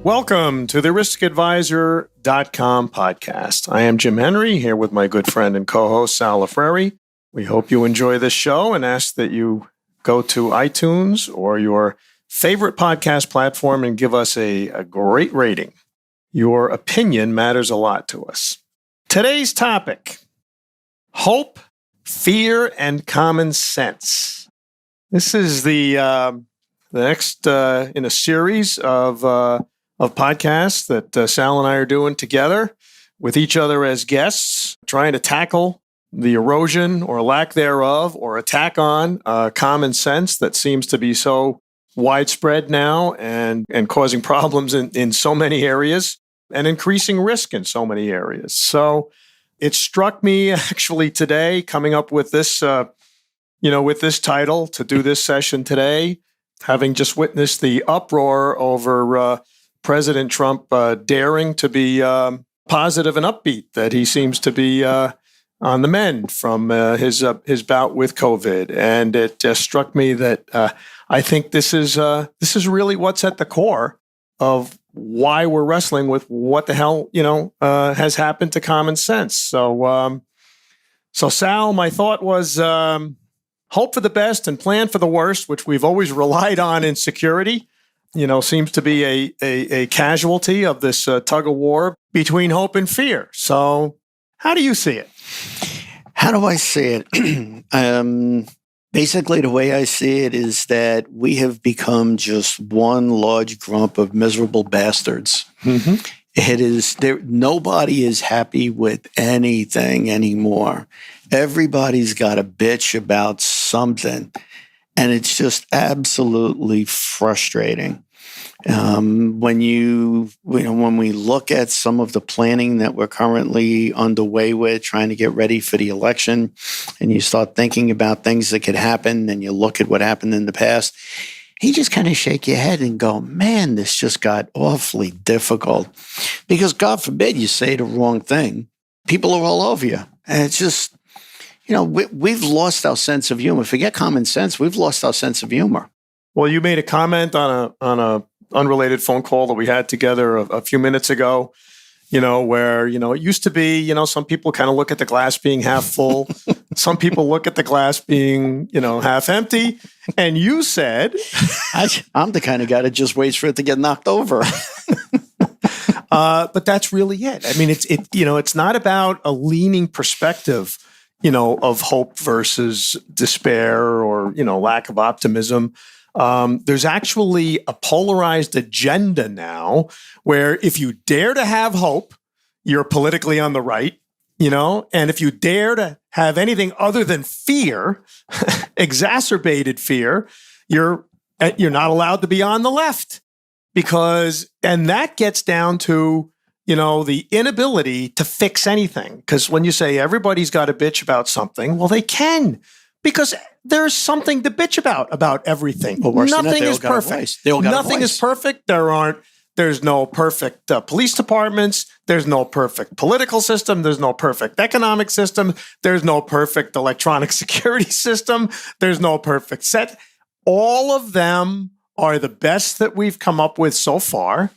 Welcome to the riskadvisor.com podcast. I am Jim Henry here with my good friend and co-host Sal Lafreri. We hope you enjoy this show and ask that you go to iTunes or your favorite podcast platform and give us a great rating. Your opinion matters a lot to us. Today's topic, hope, fear, and common sense. This is the next in a series of podcasts that Sal and I are doing together with each other as guests, trying to tackle the erosion or lack thereof or attack on common sense that seems to be so widespread now and causing problems in so many areas and increasing risk in so many areas. So it struck me actually today coming up with this, with this title to do this session today, having just witnessed the uproar over President Trump daring to be positive and upbeat, that he seems to be on the mend from his bout with COVID. And it just struck me that I think this is really what's at the core of why we're wrestling with what the hell has happened to common sense. So Sal, my thought was hope for the best and plan for the worst, which we've always relied on in security. Seems to be a casualty of this tug of war between hope and fear. So how do you see it? How do I see it? Basically, the way I see it is that we have become just one large grump of miserable bastards. Mm-hmm. It is there. Nobody is happy with anything anymore. Everybody's got a bitch about something. And it's just absolutely frustrating. When we look at some of the planning that we're currently underway with, trying to get ready for the election, and you start thinking about things that could happen, and you look at what happened in the past, you just kind of shake your head and go, man, this just got awfully difficult. Because God forbid you say the wrong thing. People are all over you. And it's just, we've lost our sense of humor. Forget common sense. We've lost our sense of humor. Well, you made a comment on a unrelated phone call that we had together a few minutes ago, where, it used to be, some people kind of look at the glass being half full. Some people look at the glass being, half empty. And you said, I'm the kind of guy that just waits for it to get knocked over. But that's really it. I mean, it's not about a leaning perspective of hope versus despair or, lack of optimism. There's actually a polarized agenda now where if you dare to have hope, you're politically on the right, and if you dare to have anything other than fear, exacerbated fear, you're not allowed to be on the left and that gets down to the inability to fix anything. Because when you say everybody's got a bitch about something, well, they can, because there's something to bitch about everything. Well, nothing is perfect. Nothing is perfect. There's no perfect police departments. There's no perfect political system. There's no perfect economic system. There's no perfect electronic security system. There's no perfect set. All of them are the best that we've come up with so far.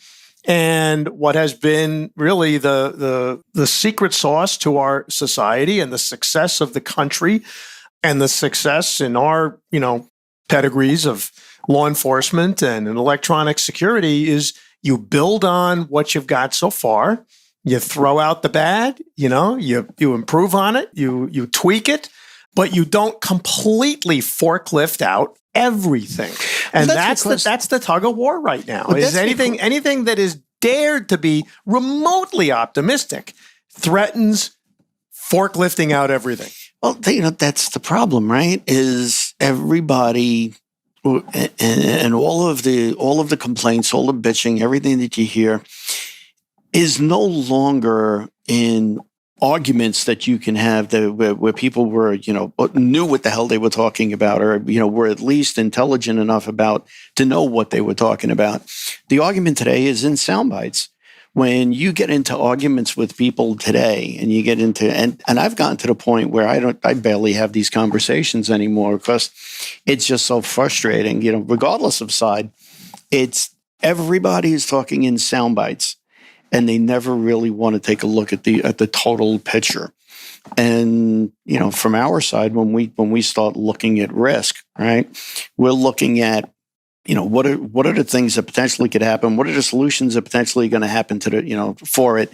And what has been really the secret sauce to our society and the success of the country and the success in our, pedigrees of law enforcement and in electronic security is you build on what you've got so far. You throw out the bad, you improve on it, you tweak it, but you don't completely forklift out everything. And that's the tug of war right now. Is anything that is dared to be remotely optimistic threatens forklifting out everything. Well, that's the problem, right? Is everybody and all of the complaints, all the bitching, everything that you hear is no longer in arguments that you can have where people were, knew what the hell they were talking about, or, were at least intelligent enough to know what they were talking about. The argument today is in sound bites. When you get into arguments with people today and you get into, and I've gotten to the point where I barely have these conversations anymore because it's just so frustrating, regardless of side, it's everybody is talking in sound bites, and they never really want to take a look at the total picture. And from our side, when we start looking at risk, right, we're looking at what are the things that potentially could happen? What are the solutions that potentially going to happen to for it?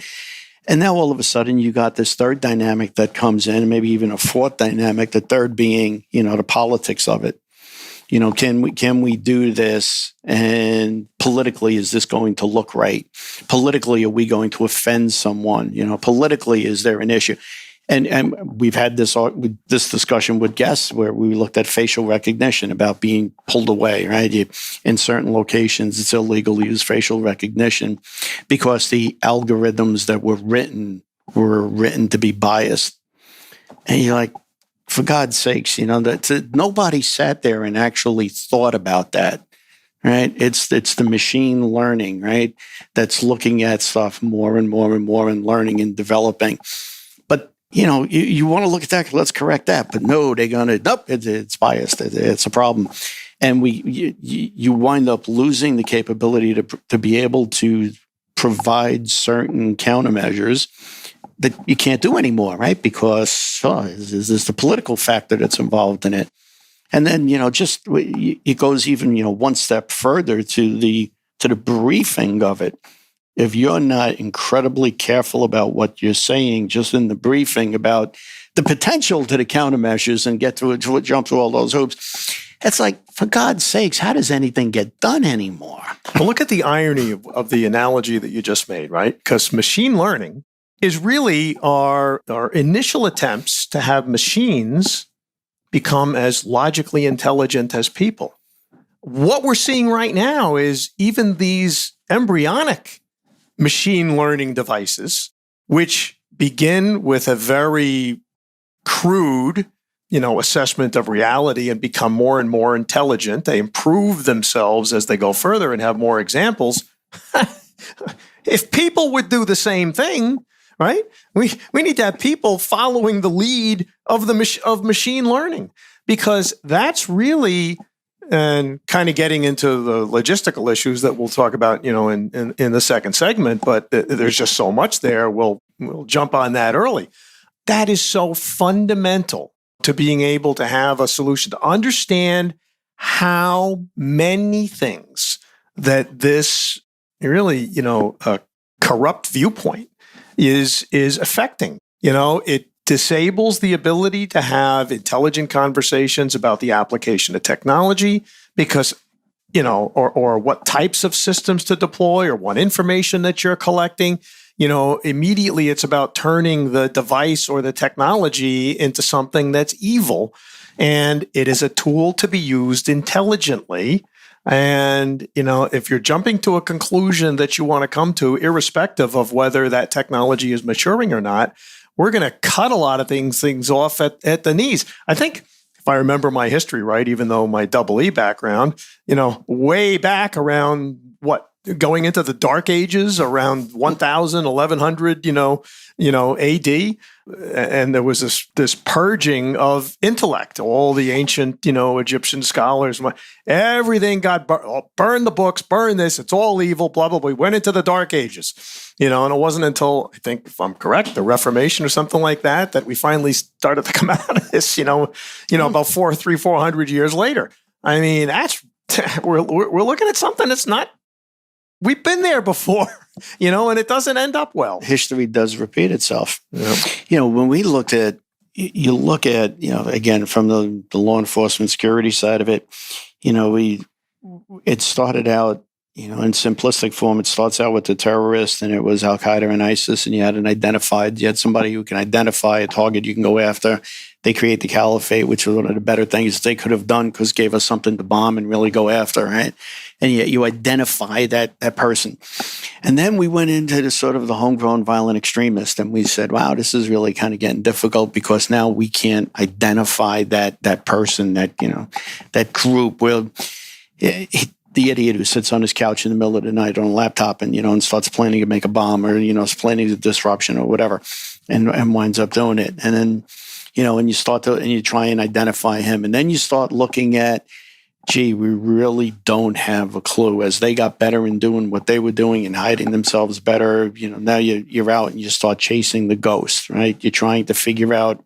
And now all of a sudden you got this third dynamic that comes in, maybe even a fourth dynamic. The third being the politics of it. Can we do this? And politically, is this going to look right? Politically, are we going to offend someone? Politically, is there an issue? And we've had this discussion with guests where we looked at facial recognition about being pulled away, right? In certain locations, it's illegal to use facial recognition because the algorithms that were written to be biased. And you're like, for God's sakes, nobody sat there and actually thought about that, right? It's the machine learning, right? That's looking at stuff more and more and more and learning and developing. But you want to look at that, let's correct that. But no, they're going to, nope, it's biased. It's a problem. And you wind up losing the capability to be able to provide certain countermeasures that you can't do anymore, right? Because is this the political factor that's involved in it? And then, it goes even, one step further to the briefing of it. If you're not incredibly careful about what you're saying, just in the briefing about the potential to the countermeasures and jump through all those hoops, it's like, for God's sakes, how does anything get done anymore? Well, look at the irony of the analogy that you just made, right? Because machine learning is really our initial attempts to have machines become as logically intelligent as people. What we're seeing right now is even these embryonic machine learning devices, which begin with a very crude, assessment of reality and become more and more intelligent. They improve themselves as they go further and have more examples. If people would do the same thing, right? We need to have people following the lead of of machine learning, because that's really, and kind of getting into the logistical issues that we'll talk about, in the second segment. But there's just so much there. We'll jump on that early. That is so fundamental to being able to have a solution, to understand how many things that this really, a corrupt viewpoint is affecting. It disables the ability to have intelligent conversations about the application of technology because, or what types of systems to deploy or what information that you're collecting. Immediately it's about turning the device or the technology into something that's evil. And it is a tool to be used intelligently. And, if you're jumping to a conclusion that you want to come to, irrespective of whether that technology is maturing or not, we're going to cut a lot of things off at the knees. I think, if I remember my history right, even though my double E background, way back around going into the dark ages around 1000, 1100, AD. And there was this purging of intellect. All the ancient, Egyptian scholars, everything got burn the books, burn this. It's all evil, blah, blah, blah. We went into the dark ages, and it wasn't until, I think, if I'm correct, the Reformation or something like that we finally started to come out of this, about 400 years later. I mean, we're looking at something that's not, we've been there before, and it doesn't end up well. History does repeat itself. Yeah. When we look at, again, from the law enforcement security side of it, it started out, in simplistic form. It starts out with the terrorists, and it was Al Qaeda and ISIS, and you had somebody who can identify a target you can go after. They create the caliphate, which was one of the better things they could have done because gave us something to bomb and really go after, right? And yet you identify that person. And then we went into the sort of the homegrown violent extremist, and we said, wow, this is really kind of getting difficult because now we can't identify that person, that group. Well, the idiot who sits on his couch in the middle of the night on a laptop and starts planning to make a bomb or is planning a disruption or whatever, and winds up doing it. And then and you try and identify him, and then you start looking at gee, we really don't have a clue. As they got better in doing what they were doing and hiding themselves better, now you're out and you start chasing the ghost, right? You're trying to figure out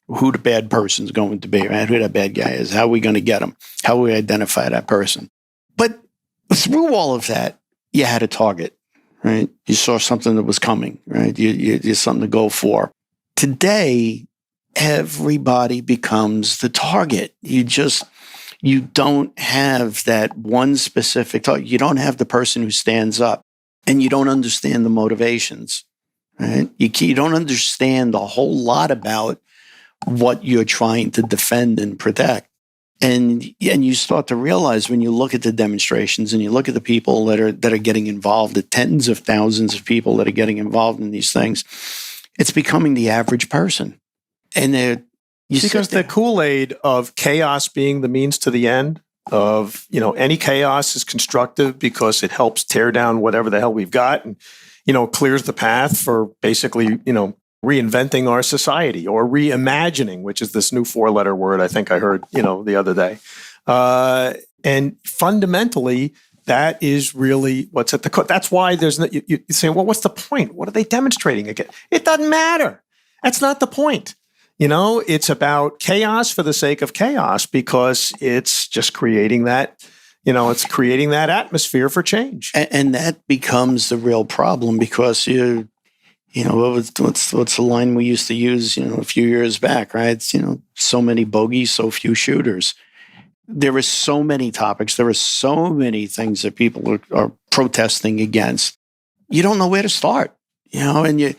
who the bad person's going to be, right? Who that bad guy is. How are we going to get him? How we identify that person? But through all of that, you had a target, right? You saw something that was coming, right? You something to go for. Today, everybody becomes the target. You don't have that one specific target. You don't have the person who stands up, and you don't understand the motivations, right? You don't understand a whole lot about what you're trying to defend and protect. And you start to realize when you look at the demonstrations and you look at the people that are getting involved, the tens of thousands of people that are getting involved in these things, it's becoming the average person. And because the Kool-Aid of chaos being the means to the end of, any chaos is constructive because it helps tear down whatever the hell we've got and, clears the path for basically, reinventing our society or reimagining, which is this new 4-letter word I think I heard, the other day. And fundamentally, that is really what's at the core. That's why there's no, you say, well, what's the point? What are they demonstrating again? It doesn't matter. That's not the point. It's about chaos for the sake of chaos because it's just creating that, it's creating that atmosphere for change. And that becomes the real problem because what's the line we used to use, a few years back, right? It's, so many bogeys, so few shooters. There are so many topics. There are so many things that people are protesting against. You don't know where to start, and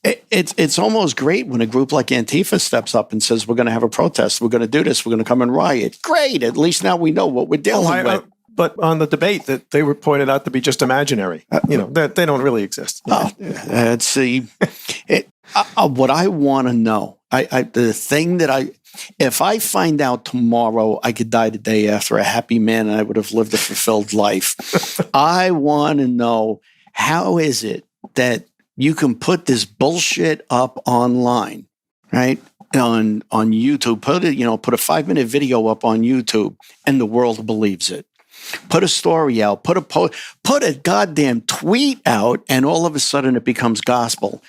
it's almost great when a group like Antifa steps up and says, we're going to have a protest. We're going to do this. We're going to come and riot. Great. At least now we know what we're dealing with. But on the debate that they were pointed out to be just imaginary, that they don't really exist. Let's see. What I want to know, the thing that if I find out tomorrow I could die the day after a happy man and I would have lived a fulfilled life, I want to know, how is it that you can put this bullshit up online, right? On YouTube, put a 5-minute video up on YouTube and the world believes it. Put a story out, put a goddamn tweet out, and all of a sudden it becomes gospel.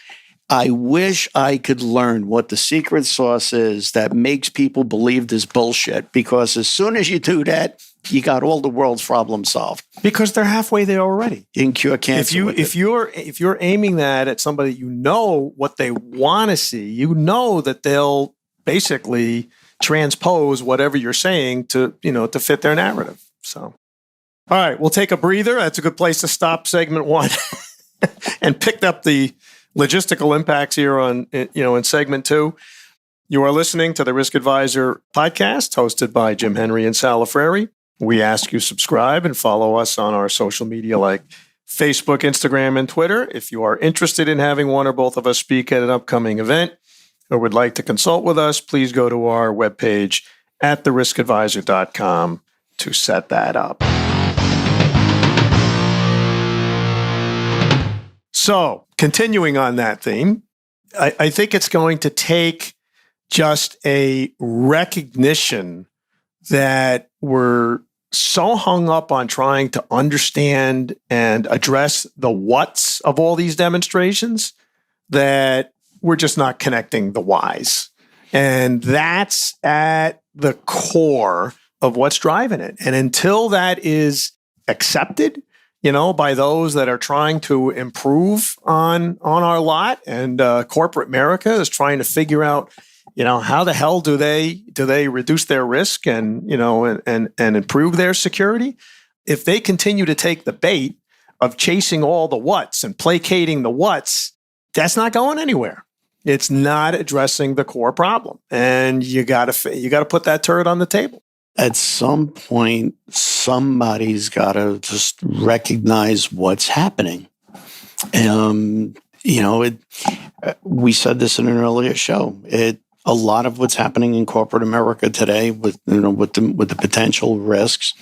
I wish I could learn what the secret sauce is that makes people believe this bullshit, because as soon as you do that, you got all the world's problems solved. Because they're halfway there already. You can cure cancer. If you're aiming that at somebody, what they want to see, that they'll basically transpose whatever you're saying to fit their narrative. So. All right, we'll take a breather. That's a good place to stop segment 1 and picked up the logistical impacts here in segment 2. You are listening to the Risk Advisor podcast hosted by Jim Henry and Sal Frary. We ask you subscribe and follow us on our social media like Facebook, Instagram, and Twitter. If you are interested in having one or both of us speak at an upcoming event or would like to consult with us, please go to our webpage at theriskadvisor.com to set that up. So, continuing on that theme, I think it's going to take just a recognition that we're so hung up on trying to understand and address the whats of all these demonstrations that we're just not connecting the whys. And that's at the core of what's driving it. And until that is accepted, by those that are trying to improve on our lot, and corporate America is trying to figure out, how the hell do they reduce their risk and improve their security? If they continue to take the bait of chasing all the whats and placating the whats, that's not going anywhere. It's not addressing the core problem, and you got to put that turret on the table. At some point, somebody's got to just recognize what's happening. We said this in an earlier show. A lot of what's happening in corporate America today, with the potential risks,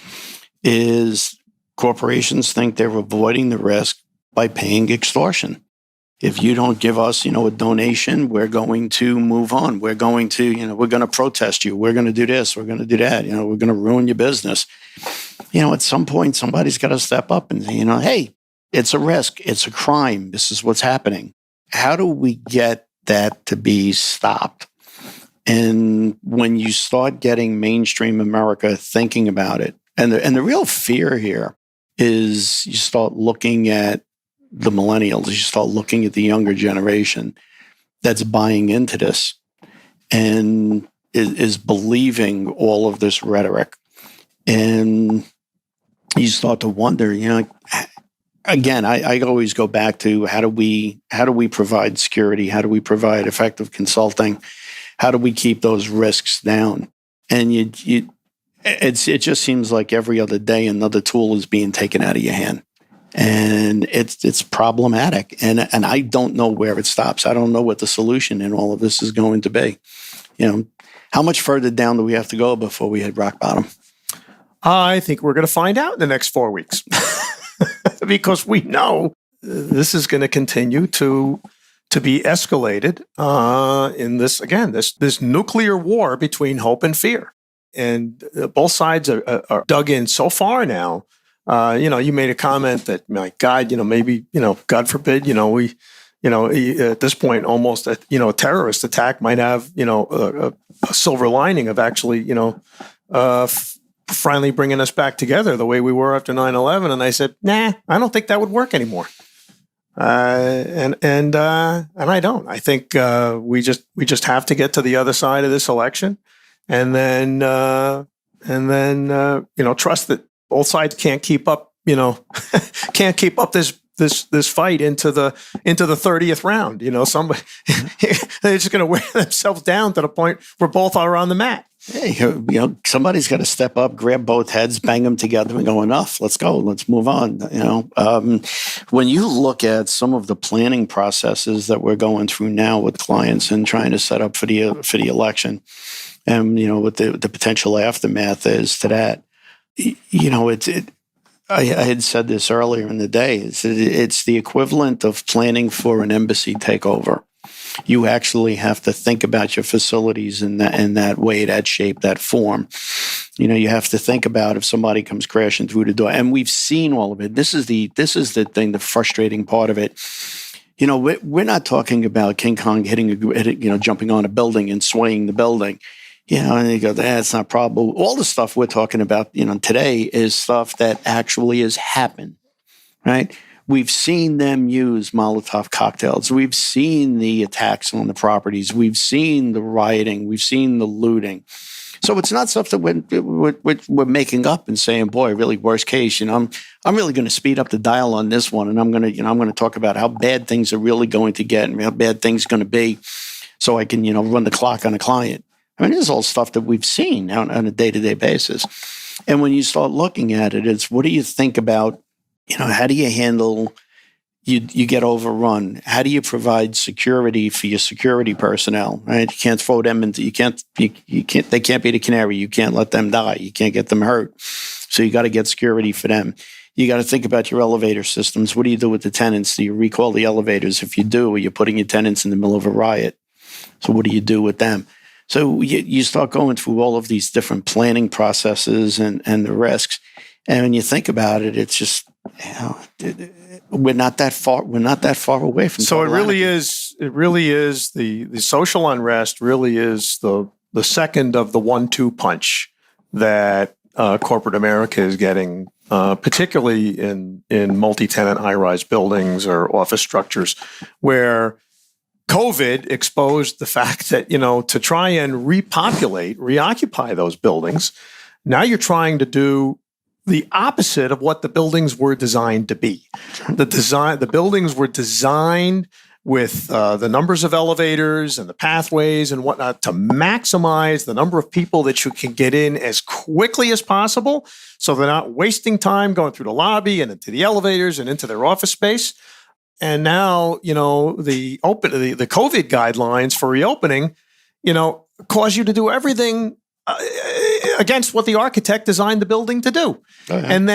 is corporations think they're avoiding the risk by paying extortion. If you don't give us, a donation, we're going to move on. We're going to, we're going to protest you. We're going to do this. We're going to do that. We're going to ruin your business. At some point, somebody's got to step up and say, hey, it's a risk. It's a crime. This is what's happening. How do we get that to be stopped? And when you start getting mainstream America thinking about it, and the real fear here is you start looking at the millennials, you start looking at the younger generation that's buying into this and is believing all of this rhetoric. And you start to wonder, again, I always go back to how do we provide security? How do we provide effective consulting? How do we keep those risks down? And it just seems like every other day another tool is being taken out of your hand. And it's problematic. And I don't know where it stops. I don't know what the solution in all of this is going to be. How much further down do we have to go before we hit rock bottom? I think we're going to find out in the next 4 weeks because we know this is going to continue to be escalated in this nuclear war between hope and fear. And both sides are dug in so far now. You made a comment that, my God, maybe, God forbid, we, at this point, almost, a terrorist attack might have, a silver lining of actually, finally bringing us back together the way we were after 9/11. And I said, nah, I don't think that would work anymore. And I don't. I think we just have to get to the other side of this election, and then trust that both sides can't keep up. Can't keep up this fight into the 30th round. Somebody they're just going to wear themselves down to the point where both are on the mat. Hey, somebody's got to step up, grab both heads, bang them together, and go, enough. Let's go. Let's move on. When you look at some of the planning processes that we're going through now with clients and trying to set up for the election, and what the potential aftermath is to that, I had said this earlier in the day. It's the equivalent of planning for an embassy takeover. You actually have to think about your facilities in that way, that shape, that form. You have to think about if somebody comes crashing through the door. And we've seen all of it. This is the thing, the frustrating part of it. We're not talking about King Kong jumping on a building and swaying the building. And you go, that's not probable. All the stuff we're talking about, today is stuff that actually has happened, right? We've seen them use Molotov cocktails. We've seen the attacks on the properties. We've seen the rioting. We've seen the looting. So it's not stuff that we're making up and saying, boy, really worst case. I'm really going to speed up the dial on this one, and I'm going to talk about how bad things are really going to get and how bad things are going to be, so I can run the clock on a client. This is all stuff that we've seen on a day-to-day basis. And when you start looking at it, it's what do you think about? How do you handle you get overrun? How do you provide security for your security personnel? Right? You can't throw them into they can't be the canary. You can't let them die. You can't get them hurt. So you got to get security for them. You got to think about your elevator systems. What do you do with the tenants? Do you recall the elevators? If you do, you're putting your tenants in the middle of a riot. So what do you do with them? So you start going through all of these different planning processes and the risks. And when you think about it, it's just, we're not that far away from. So it really is the social unrest really is the second of the 1-2 punch that corporate America is getting, particularly in multi-tenant high-rise buildings or office structures, where COVID exposed the fact that, to try and reoccupy those buildings, now you're trying to do the opposite of what the buildings were designed to be. The buildings were designed with the numbers of elevators and the pathways and whatnot to maximize the number of people that you can get in as quickly as possible, so they're not wasting time going through the lobby and into the elevators and into their office space. And now, the COVID guidelines for reopening, cause you to do everything against what the architect designed the building to do. And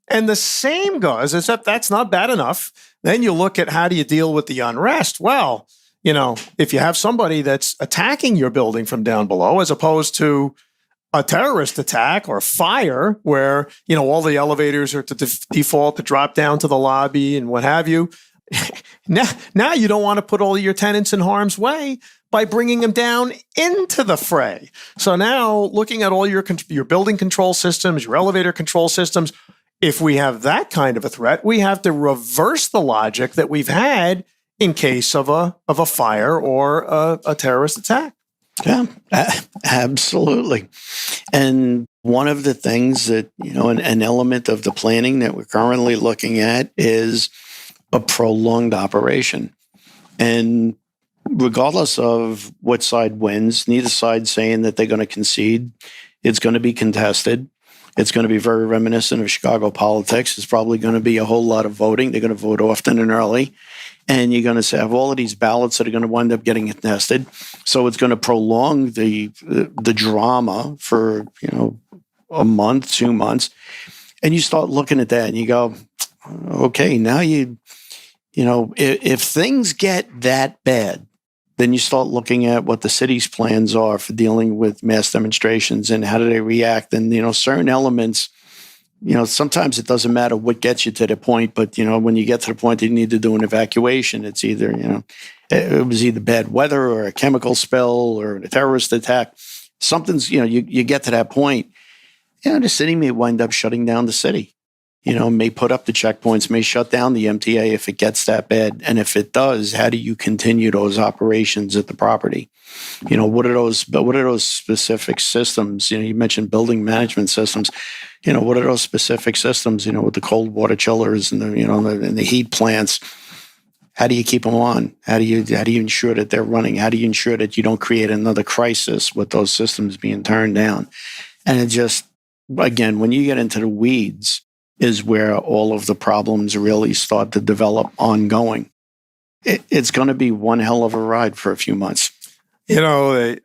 the same goes, except that's not bad enough. Then you look at how do you deal with the unrest? Well, if you have somebody that's attacking your building from down below, as opposed to a terrorist attack or fire where, all the elevators are to default to drop down to the lobby and what have you. Now you don't want to put all your tenants in harm's way by bringing them down into the fray. So now looking at all your building control systems, your elevator control systems, if we have that kind of a threat, we have to reverse the logic that we've had in case of a fire or a terrorist attack. Yeah, absolutely. And one of the things that, an element of the planning that we're currently looking at is a prolonged operation. And regardless of what side wins, neither side saying that they're going to concede, it's going to be contested. It's going to be very reminiscent of Chicago politics. It's probably going to be a whole lot of voting. They're going to vote often and early. And you're going to have all of these ballots that are going to wind up getting contested. So it's going to prolong the drama for, a month, 2 months. And you start looking at that and you go, okay, now if things get that bad, then you start looking at what the city's plans are for dealing with mass demonstrations and how do they react. And, certain elements, sometimes it doesn't matter what gets you to the point, but, when you get to the point that you need to do an evacuation, it's either, it was either bad weather or a chemical spill or a terrorist attack. Something's, you get to that point, the city may wind up shutting down the city. May put up the checkpoints, may shut down the MTA if it gets that bad. And if it does, how do you continue those operations at the property? What are those specific systems? You mentioned building management systems. What are those specific systems, with the cold water chillers and the heat plants? How do you keep them on? How do you ensure that they're running? How do you ensure that you don't create another crisis with those systems being turned down? And it just, again, when you get into the weeds, is where all of the problems really start to develop ongoing. It's going to be one hell of a ride for a few months. I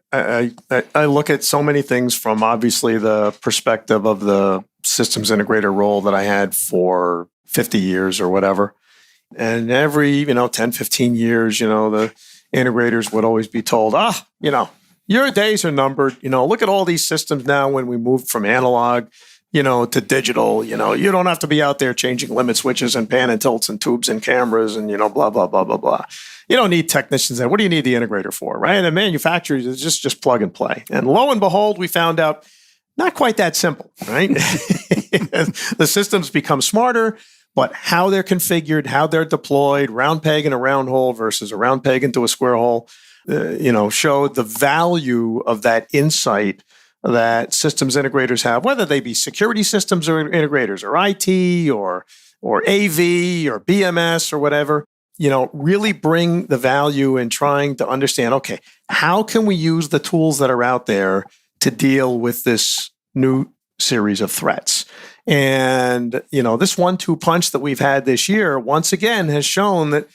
look at so many things from obviously the perspective of the systems integrator role that I had for 50 years or whatever. And every, 10, 15 years, the integrators would always be told, your days are numbered. Look at all these systems now when we moved from analog to digital, you don't have to be out there changing limit switches and pan and tilts and tubes and cameras and, blah, blah, blah, blah, blah. You don't need technicians there. What do you need the integrator for, right? And the manufacturers is just plug and play. And lo and behold, we found out not quite that simple, right? The systems become smarter, but how they're configured, how they're deployed, round peg in a round hole versus a round peg into a square hole, showed the value of that insight that systems integrators have, whether they be security systems or integrators or IT or AV or BMS or whatever, really bring the value in trying to understand, okay, how can we use the tools that are out there to deal with this new series of threats? And, this 1-2 punch that we've had this year, once again, has shown that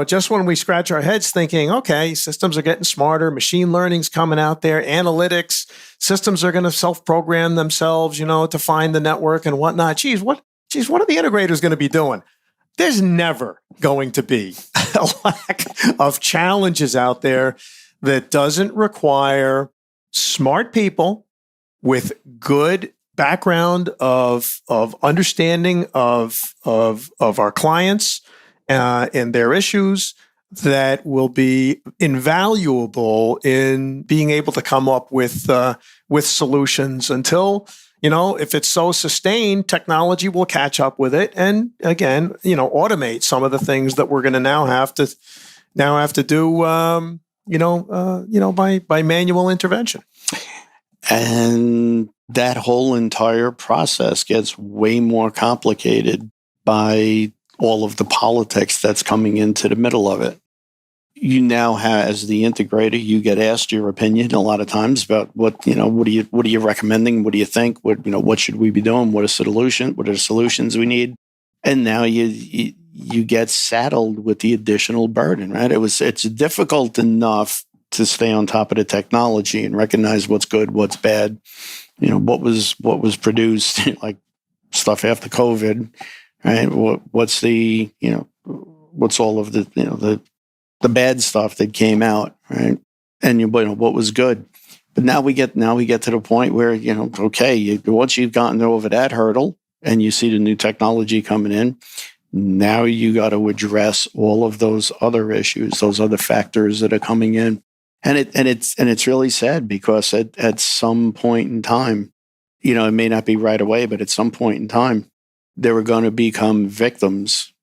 just when we scratch our heads thinking, okay, systems are getting smarter, machine learning's coming out there, analytics, systems are going to self-program themselves, to find the network and whatnot. What are the integrators going to be doing? There's never going to be a lack of challenges out there that doesn't require smart people with good background of understanding of our clients, and their issues that will be invaluable in being able to come up with solutions until, if it's so sustained, technology will catch up with it. And again, automate some of the things that we're going to now have to do, by manual intervention. And that whole entire process gets way more complicated by all of the politics that's coming into the middle of it. You now have, as the integrator, you get asked your opinion a lot of times about what are you recommending? What do you think? What should we be doing? What are the solutions we need? And now you get saddled with the additional burden, right? It's difficult enough to stay on top of the technology and recognize what's good, what's bad, what was produced, like stuff after COVID, right? What's the, what's all of the bad stuff that came out, right? And what was good. But now we get to the point where, okay, once you've gotten over that hurdle and you see the new technology coming in, now you got to address all of those other issues, those other factors that are coming in. And it's really sad because at some point in time, it may not be right away, but at some point in time, they were going to become victims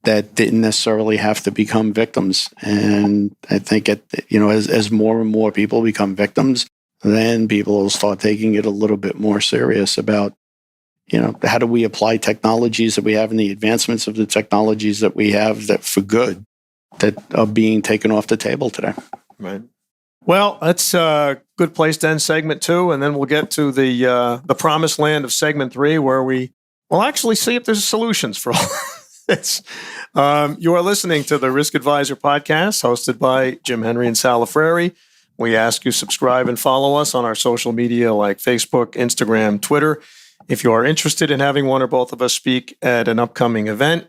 that didn't necessarily have to become victims. And I think as more and more people become victims, then people will start taking it a little bit more serious about, how do we apply technologies that we have and the advancements of the technologies that we have that for good that are being taken off the table today. Right. Well, that's a good place to end segment 2, and then we'll get to the promised land of segment 3, where we will actually see if there's solutions for all this. You are listening to the Risk Advisor podcast, hosted by Jim Henry and Sal Frary. We ask you subscribe and follow us on our social media like Facebook, Instagram, Twitter. If you are interested in having one or both of us speak at an upcoming event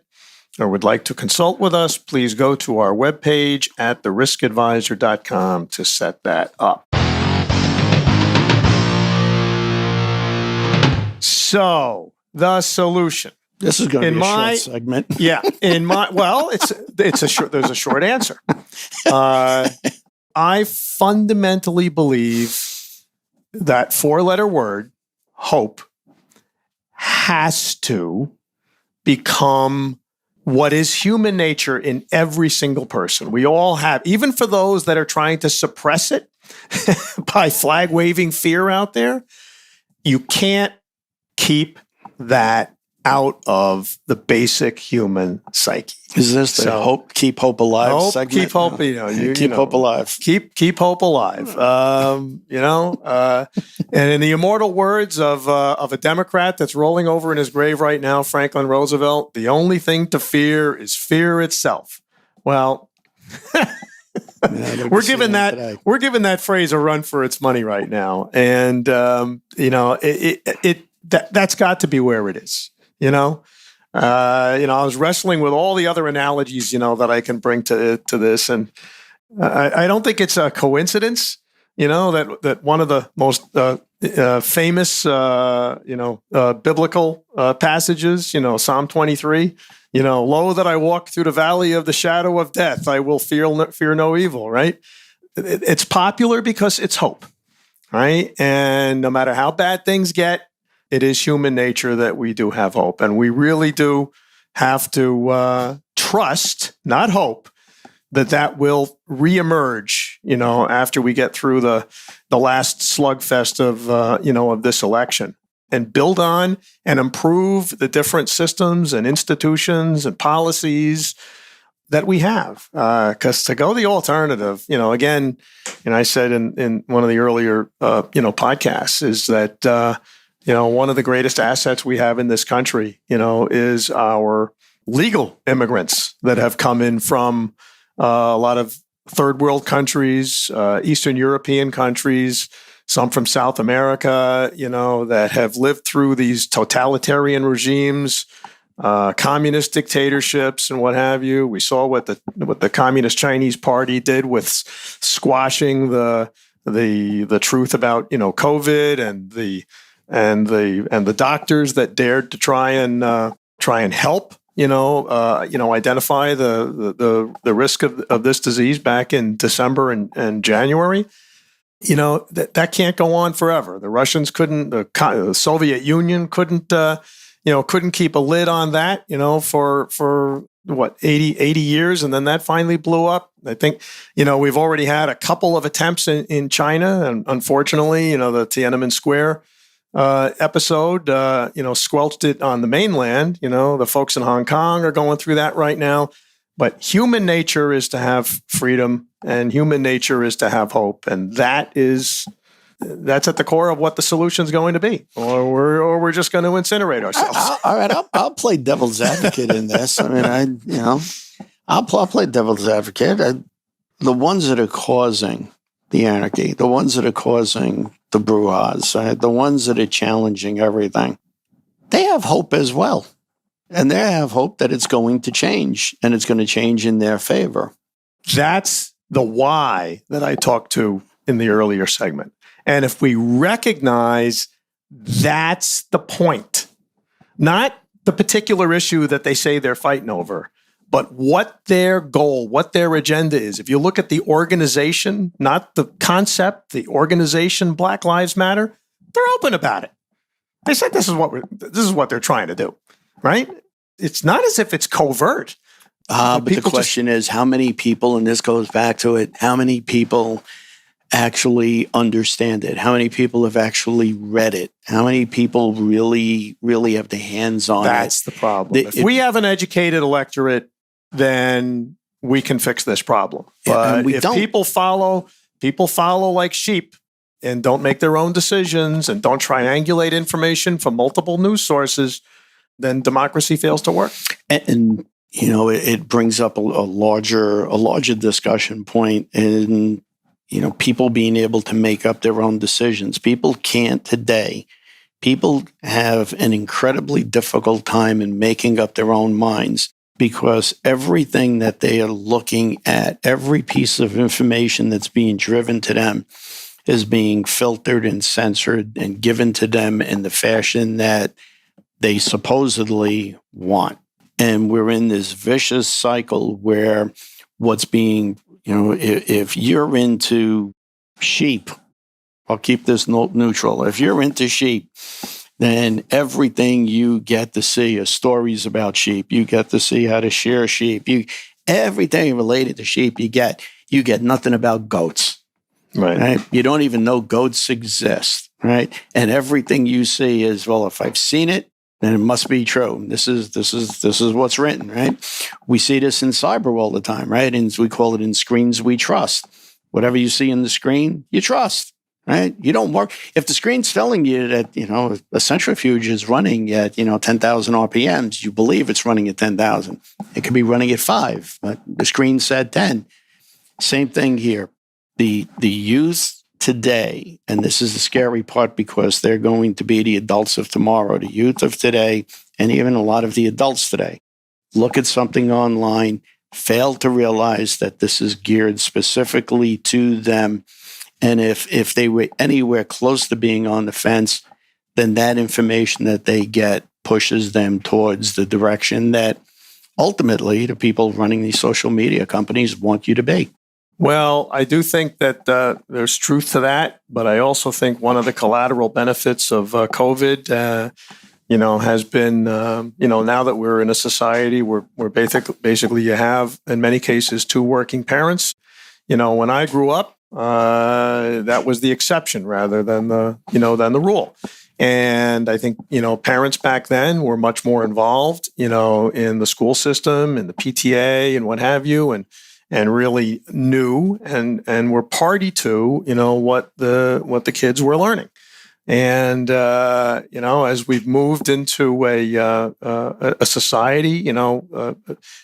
or would like to consult with us, please go to our webpage at theriskadvisor.com to set that up. So, the solution. This is going to be a short segment. Yeah. There's a short answer. I fundamentally believe that 4-letter word, hope, has to become what is human nature in every single person. We all have, even for those that are trying to suppress it by flag-waving fear out there, you can't keep that out of the basic human psyche. Is this the keep hope alive segment? Keep hope, keep hope alive. Keep hope alive. And in the immortal words of a Democrat that's rolling over in his grave right now, Franklin Roosevelt, the only thing to fear is fear itself. Well, we're giving that phrase a run for its money right now, and that's got to be where it is. I was wrestling with all the other analogies, that I can bring to this. And I don't think it's a coincidence, that one of the most famous, biblical passages, Psalm 23, lo, that I walk through the valley of the shadow of death, I will fear no evil, right? It's popular because it's hope, right? And no matter how bad things get, it is human nature that we do have hope. And we really do have to trust, not hope, that will reemerge, after we get through the last slugfest of this election, and build on and improve the different systems and institutions and policies that we have. Because to go the alternative, again, and I said in one of the earlier, podcasts, is that, one of the greatest assets we have in this country, is our legal immigrants that have come in from a lot of third world countries, Eastern European countries, some from South America, that have lived through these totalitarian regimes, communist dictatorships and what have you. We saw what the Communist Chinese Party did with squashing the truth about, COVID and the doctors that dared to try and help, identify the risk of this disease back in December and January. That can't go on forever. The Russians couldn't, the Soviet Union couldn't keep a lid on that, for what, 80 years. And then that finally blew up. I think, we've already had a couple of attempts in China, and unfortunately, the Tiananmen Square episode, squelched it on the mainland. The folks in Hong Kong are going through that right now. But human nature is to have freedom, and human nature is to have hope, and that's at the core of what the solution is going to be. Or we're just going to incinerate ourselves. All right, I'll play devil's advocate in this. I mean, I'll play devil's advocate. The ones that are causing the anarchy, the ones that are causing the brouhahas, the ones that are challenging everything, they have hope as well. And they have hope that it's going to change, and it's going to change in their favor. That's the why that I talked to in the earlier segment. And if we recognize that's the point, not the particular issue that they say they're fighting over, but what their goal, what their agenda is. If you look at the organization, not the concept, the organization, Black Lives Matter, they're open about it. They said this is what they're trying to do, right? It's not as if it's covert. But the question is, how many people, and this goes back to it, how many people actually understand it? How many people have actually read it? How many people really, really have the hands on it? That's the problem. If we have an educated electorate, then we can fix this problem. But if people follow like sheep and don't make their own decisions and don't triangulate information from multiple news sources, then democracy fails to work. And you know, it brings up a larger discussion point in, you know, people being able to make up their own decisions. People can't today. People have an incredibly difficult time in making up their own minds because everything that they are looking at, every piece of information that's being driven to them is being filtered and censored and given to them in the fashion that they supposedly want. And we're in this vicious cycle where what's being, you know, if you're into sheep, I'll keep this neutral. If you're into sheep, then everything you get to see is stories about sheep. You get to see how to shear sheep. Everything related to sheep you get nothing about goats. Right? You don't even know goats exist, right? And everything you see is, well, if I've seen it, then it must be true. This is what's written, right? We see this in cyber all the time, right? And we call it in screens we trust. Whatever you see in the screen, you trust, right? You don't work. If the screen's telling you that, you know, a centrifuge is running at, 10,000 RPMs, you believe it's running at 10,000. It could be running at 5, but the screen said 10. Same thing here. The youth today, and this is the scary part because they're going to be the adults of tomorrow, the youth of today, and even a lot of the adults today, look at something online, fail to realize that this is geared specifically to them. And if they were anywhere close to being on the fence, then that information that they get pushes them towards the direction that ultimately the people running these social media companies want you to be. Well, I do think that there's truth to that, but I also think one of the collateral benefits of COVID, has been, now that we're in a society where basically you have, in many cases, 2 working parents. When I grew up, that was the exception rather than the rule. And I think, parents back then were much more involved, in the school system and the PTA and what have you, and really knew and were party to, what the kids were learning. And, as we've moved into a society,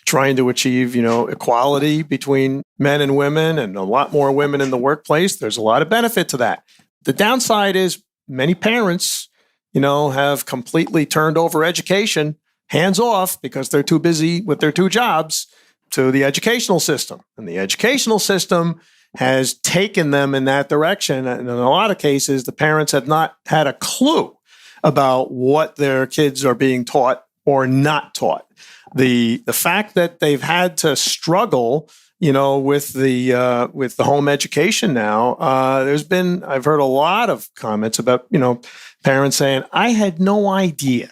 trying to achieve, equality between men and women and a lot more women in the workplace, there's a lot of benefit to that. The downside is many parents, have completely turned over education, hands off, because they're too busy with their 2 jobs, to the educational system. And the educational system has taken them in that direction. And in a lot of cases, the parents have not had a clue about what their kids are being taught or not taught. The fact that they've had to struggle, with the home education now, I've heard a lot of comments about, parents saying, I had no idea,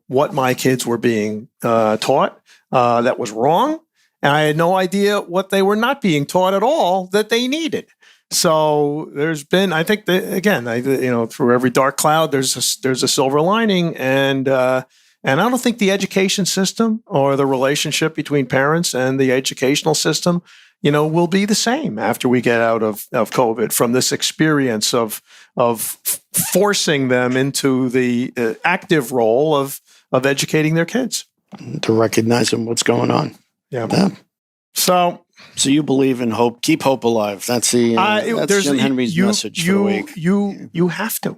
what my kids were being taught. That was wrong. And I had no idea what they were not being taught at all that they needed. So there's been, I think, through every dark cloud, there's a silver lining. And I don't think the education system or the relationship between parents and the educational system, will be the same after we get out of COVID, from this experience of forcing them into the active role of educating their kids. To recognize what's going on. Yeah. So you believe in hope. Keep hope alive. That's that's Jim Henry's message for the week. You have to.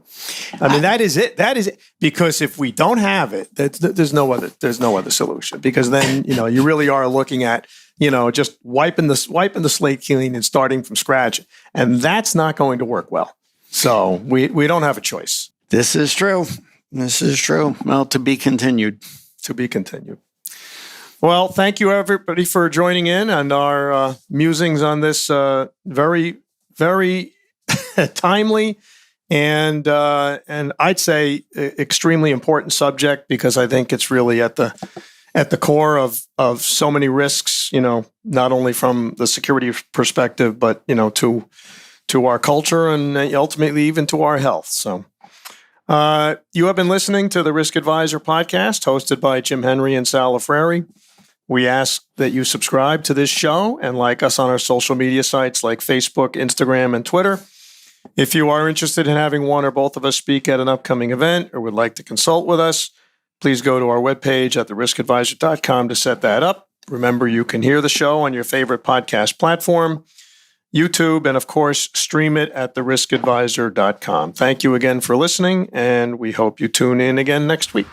I mean, that is it. That is it. Because if we don't have it, there's no other solution. Because then you really are looking at just wiping the slate clean and starting from scratch, and that's not going to work well. So we don't have a choice. This is true. Well, to be continued. To be continued. Well, thank you everybody for joining in on our musings on this very, very timely and I'd say extremely important subject, because I think it's really at the core of so many risks. Not only from the security perspective, but to our culture and ultimately even to our health. So. You have been listening to the Risk Advisor podcast, hosted by Jim Henry and Sal Lafreri. We ask that you subscribe to this show and like us on our social media sites like Facebook, Instagram, and Twitter. If you are interested in having one or both of us speak at an upcoming event or would like to consult with us, please go to our webpage at theriskadvisor.com to set that up. Remember, you can hear the show on your favorite podcast platform, YouTube, and of course, stream it at theriskadvisor.com. Thank you again for listening, and we hope you tune in again next week.